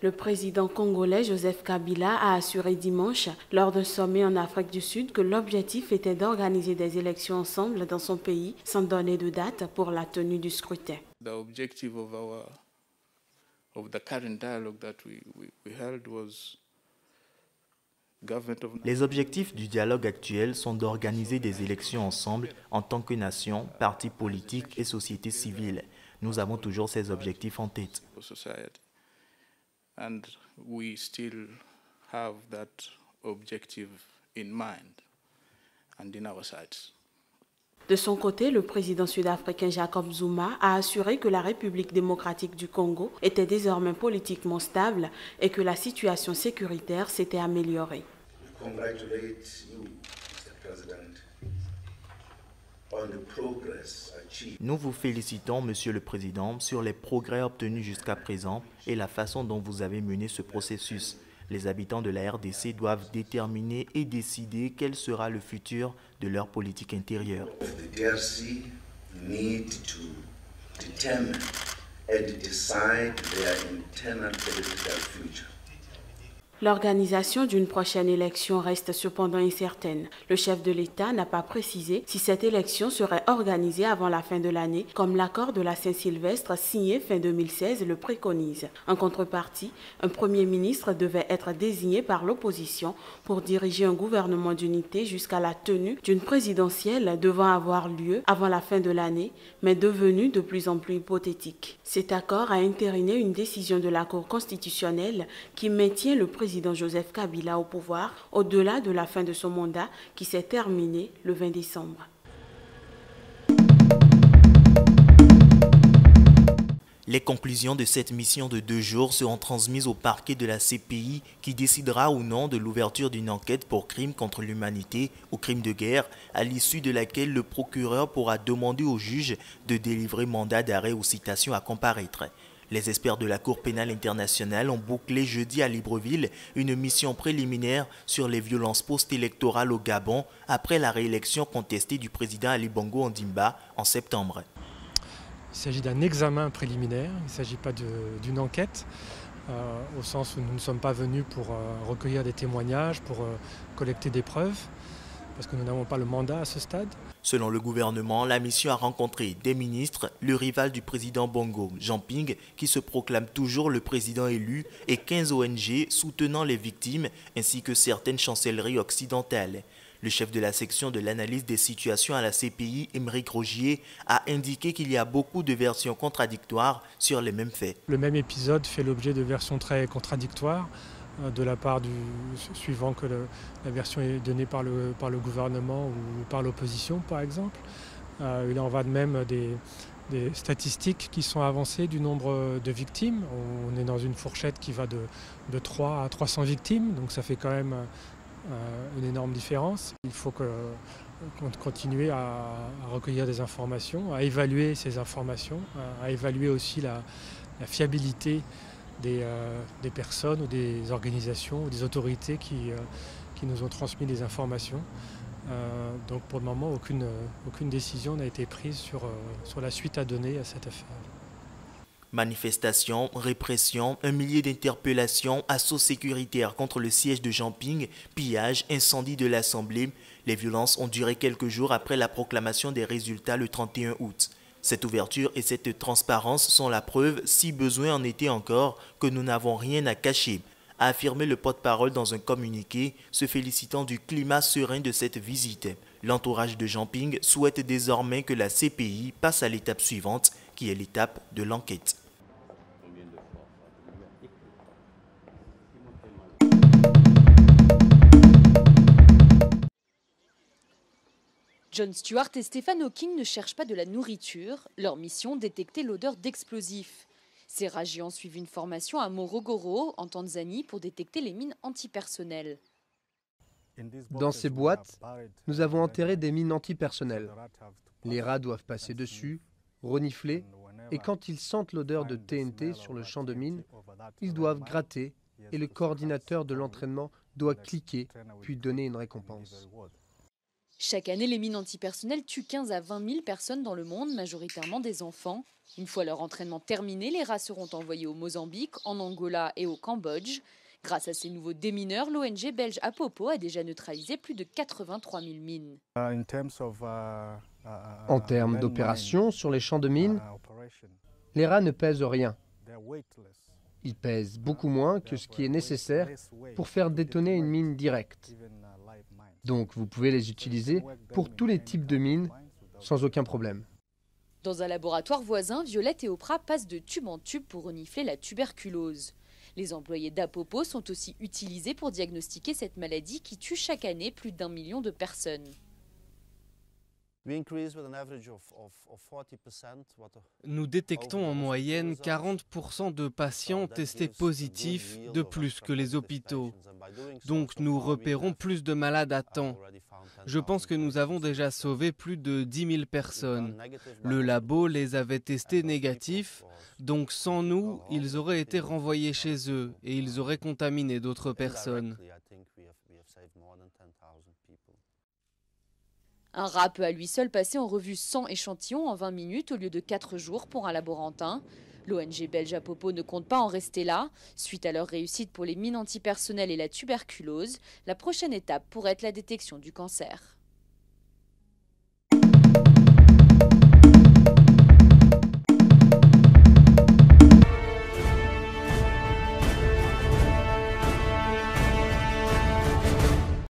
Le président congolais Joseph Kabila a assuré dimanche, lors d'un sommet en Afrique du Sud, que l'objectif était d'organiser des élections ensemble dans son pays sans donner de date pour la tenue du scrutin. The objective of the current dialogue that we held was Les objectifs du dialogue actuel sont d'organiser des élections ensemble en tant que nation, partis politiques et société civile. Nous avons toujours ces objectifs en tête. And we still have that objective in mind and in our sights. De son côté, le président sud-africain Jacob Zuma a assuré que la République démocratique du Congo était désormais politiquement stable et que la situation sécuritaire s'était améliorée. We congratulate you, Mr. President, on the progress achieved. Nous vous félicitons, Monsieur le Président, sur les progrès obtenus jusqu'à présent et la façon dont vous avez mené ce processus. Les habitants de la RDC doivent déterminer et décider quel sera le futur de leur politique intérieure. The DRC need to determine and decide their internal political future. L'organisation d'une prochaine élection reste cependant incertaine. Le chef de l'État n'a pas précisé si cette élection serait organisée avant la fin de l'année, comme l'accord de la Saint-Sylvestre signé fin 2016 le préconise. En contrepartie, un Premier ministre devait être désigné par l'opposition pour diriger un gouvernement d'unité jusqu'à la tenue d'une présidentielle devant avoir lieu avant la fin de l'année, mais devenue de plus en plus hypothétique. Cet accord a entériné une décision de la Cour constitutionnelle qui maintient le président Joseph Kabila au pouvoir au-delà de la fin de son mandat qui s'est terminé le 20 décembre. Les conclusions de cette mission de 2 jours seront transmises au parquet de la CPI qui décidera ou non de l'ouverture d'une enquête pour crimes contre l'humanité ou crimes de guerre, à l'issue de laquelle le procureur pourra demander au juge de délivrer mandat d'arrêt ou citation à comparaître. Les experts de la Cour pénale internationale ont bouclé jeudi à Libreville une mission préliminaire sur les violences post-électorales au Gabon après la réélection contestée du président Ali Bongo Ondimba en septembre. Il s'agit d'un examen préliminaire, il ne s'agit pas d'une enquête, au sens où nous ne sommes pas venus pour recueillir des témoignages, pour collecter des preuves, parce que nous n'avons pas le mandat à ce stade. Selon le gouvernement, la mission a rencontré des ministres, le rival du président Bongo, Jean Ping, qui se proclame toujours le président élu, et 15 ONG soutenant les victimes, ainsi que certaines chancelleries occidentales. Le chef de la section de l'analyse des situations à la CPI, Émeric Rogier, a indiqué qu'il y a beaucoup de versions contradictoires sur les mêmes faits. Le même épisode fait l'objet de versions très contradictoires de la part suivant que la version est donnée par le gouvernement ou par l'opposition, par exemple. Il en va de même des statistiques qui sont avancées du nombre de victimes. On est dans une fourchette qui va de 3 à 300 victimes, donc ça fait quand même une énorme différence. Il faut continuer à recueillir des informations, à évaluer ces informations, à évaluer aussi la fiabilité des personnes ou des organisations ou des autorités qui nous ont transmis des informations. Donc pour le moment, aucune décision n'a été prise sur la suite à donner à cette affaire. Manifestations, répression, un millier d'interpellations, assauts sécuritaires contre le siège de Jean Ping, pillage, incendie de l'Assemblée. Les violences ont duré quelques jours après la proclamation des résultats le 31 août. Cette ouverture et cette transparence sont la preuve, si besoin en était encore, que nous n'avons rien à cacher, a affirmé le porte-parole dans un communiqué, se félicitant du climat serein de cette visite. L'entourage de Jean Ping souhaite désormais que la CPI passe à l'étape suivante, qui est l'étape de l'enquête. Jon Stewart et Stephen Hawking ne cherchent pas de la nourriture. Leur mission, détecter l'odeur d'explosifs. Ces radiants suivent une formation à Morogoro, en Tanzanie, pour détecter les mines antipersonnelles. Dans ces boîtes, nous avons enterré des mines antipersonnelles. Les rats doivent passer dessus, renifler, et quand ils sentent l'odeur de TNT sur le champ de mine, ils doivent gratter et le coordinateur de l'entraînement doit cliquer puis donner une récompense. Chaque année, les mines antipersonnelles tuent 15 à 20 000 personnes dans le monde, majoritairement des enfants. Une fois leur entraînement terminé, les rats seront envoyés au Mozambique, en Angola et au Cambodge. Grâce à ces nouveaux démineurs, l'ONG belge Apopo a déjà neutralisé plus de 83 000 mines. En termes d'opération sur les champs de mines, les rats ne pèsent rien. Ils pèsent beaucoup moins que ce qui est nécessaire pour faire détonner une mine directe. Donc vous pouvez les utiliser pour tous les types de mines sans aucun problème. Dans un laboratoire voisin, Violette et Oprah passent de tube en tube pour renifler la tuberculose. Les employés d'Apopo sont aussi utilisés pour diagnostiquer cette maladie qui tue chaque année plus d'1 million de personnes. Nous détectons en moyenne 40% de patients testés positifs de plus que les hôpitaux. Donc nous repérons plus de malades à temps. Je pense que nous avons déjà sauvé plus de 10 000 personnes. Le labo les avait testés négatifs, donc sans nous, ils auraient été renvoyés chez eux et ils auraient contaminé d'autres personnes. Un rat peut à lui seul passer en revue 100 échantillons en 20 minutes au lieu de 4 jours pour un laborantin. L'ONG belge Apopo ne compte pas en rester là. Suite à leur réussite pour les mines antipersonnelles et la tuberculose, la prochaine étape pourrait être la détection du cancer.